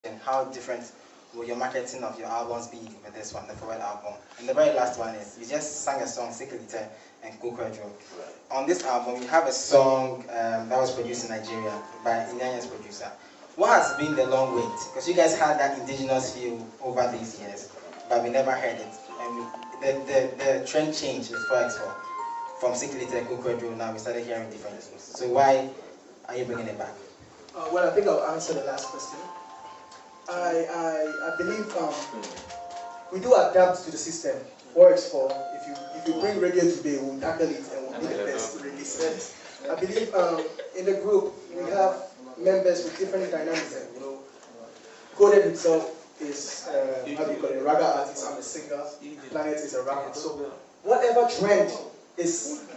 And how different will your marketing of your albums be with this one, the Forward album? And the very last one is, you just sang a song, Secretary and Kukwejo. Right. On this album, you have a song that was produced in Nigeria by Inyanya's producer. What has been the long wait? Because you guys had that indigenous feel over these years, but we never heard it. And the trend changed with 4x4. From Secretary and Kukwejo, now we started hearing different things. So why are you bringing it back? Well, I think I'll answer the last question. I believe we do adapt to the system. 4x4, if you bring reggae today, we'll tackle it and we'll be the best release. I believe in the group we have members with different dynamism. You know, Coded himself is how do you call it, a raga artist. I'm a singer. Planet is a rapper. So whatever trend is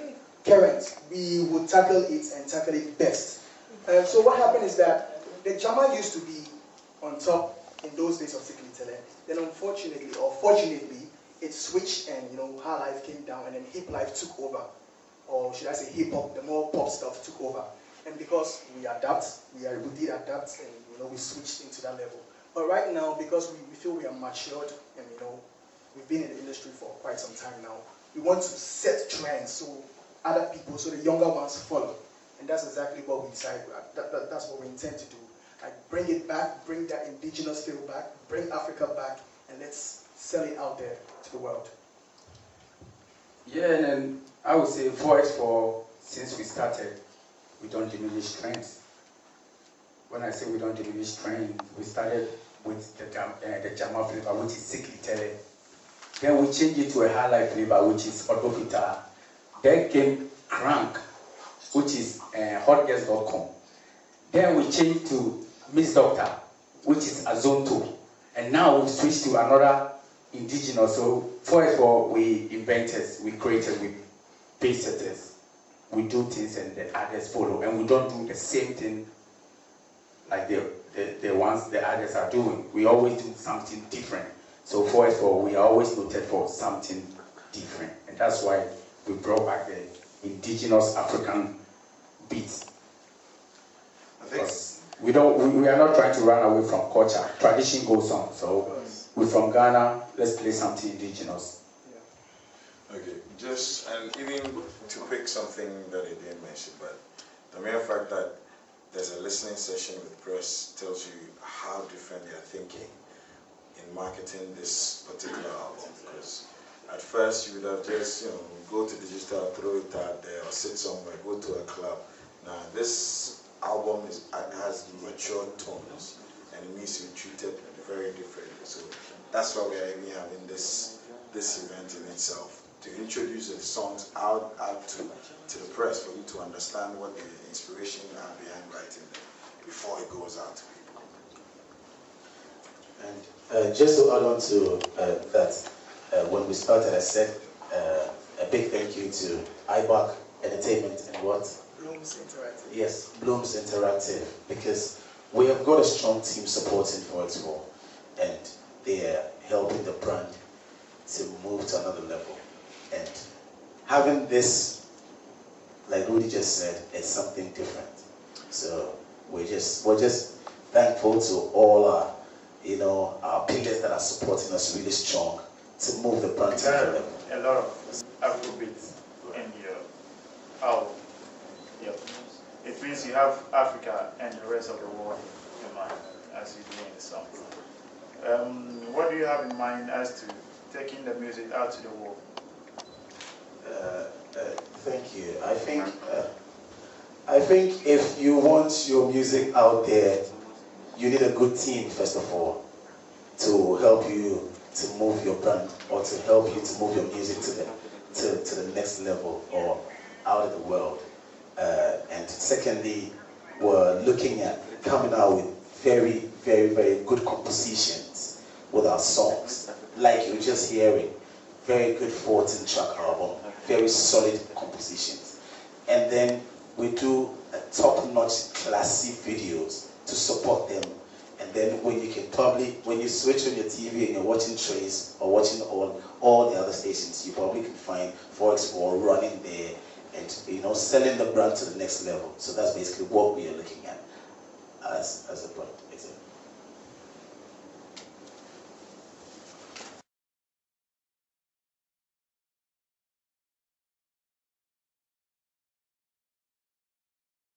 current, we will tackle it and tackle it best. So what happened is that the Jama used to be on top in those days of Sikili. Then unfortunately, or fortunately, it switched and high life came down and then hip life took over. Or should I say hip hop, the more pop stuff took over. And because we adapt, we did adapt and we switched into that level. But right now, because we feel we are matured and we've been in the industry for quite some time now, we want to set trends so other people, so the younger ones follow. And that's exactly what we decided. That's what we intend to do. Like bring it back, bring that indigenous feel back, bring Africa back, and let's sell it out there to the world. Yeah, and then I would say 4x4, since we started, we don't diminish trends. When I say we don't diminish trends, we started with the Jama flavor, which is Sikili. Then we changed it to a high life flavor, which is Odofita. Then came Crank, which is hotguest.com. Then we changed to Miss Doctor, which is Azonto. And now we've switched to another indigenous. So 4x4, we inventors, we created, we pace setters. We do things and the others follow. And we don't do the same thing like the ones the others are doing. We always do something different. So 4x4, we are always noted for something different. And that's why we brought back the indigenous African beats. I think we are not trying to run away from culture. Tradition goes on. So we're from Ghana, let's play something indigenous. Yeah. Okay, and even to pick something that I didn't mention, but the mere fact that there's a listening session with press tells you how different they are thinking in marketing this particular album. Because at first you would have just, go to digital, throw it out there, or sit somewhere, go to a club. Now this album has mature tones and it needs to be treated very differently. So that's why we are even having this event in itself, to introduce the songs out to the press, for you to understand what the inspiration are behind writing them before it goes out to people. And just to add on to that, when we started, I said a big thank you to IBAC Entertainment and what? Blooms Interactive. Yes, Blooms Interactive, because we have got a strong team supporting 4x4, and they are helping the brand to move to another level. And having this, like Rudy just said, is something different. So we're just thankful to all our pillars that are supporting us really strong to move the brand to another level. A lot of Afrobeats in your album. Yep. It means you have Africa and the rest of the world in mind as you do in the song. What do you have in mind as to taking the music out to the world? Thank you. I think if you want your music out there, you need a good team first of all to help you to move your brand, or to help you to move your music to the next level or out of the world. And secondly, we're looking at coming out with very, very, very good compositions with our songs, like you're just hearing. Very good 14-track album, very solid compositions. And then we do a top-notch classy videos to support them. And then when you switch on your TV and you're watching Trace or watching all the other stations, you probably can find 4x4 running there and selling the brand to the next level. So that's basically what we are looking at as a brand.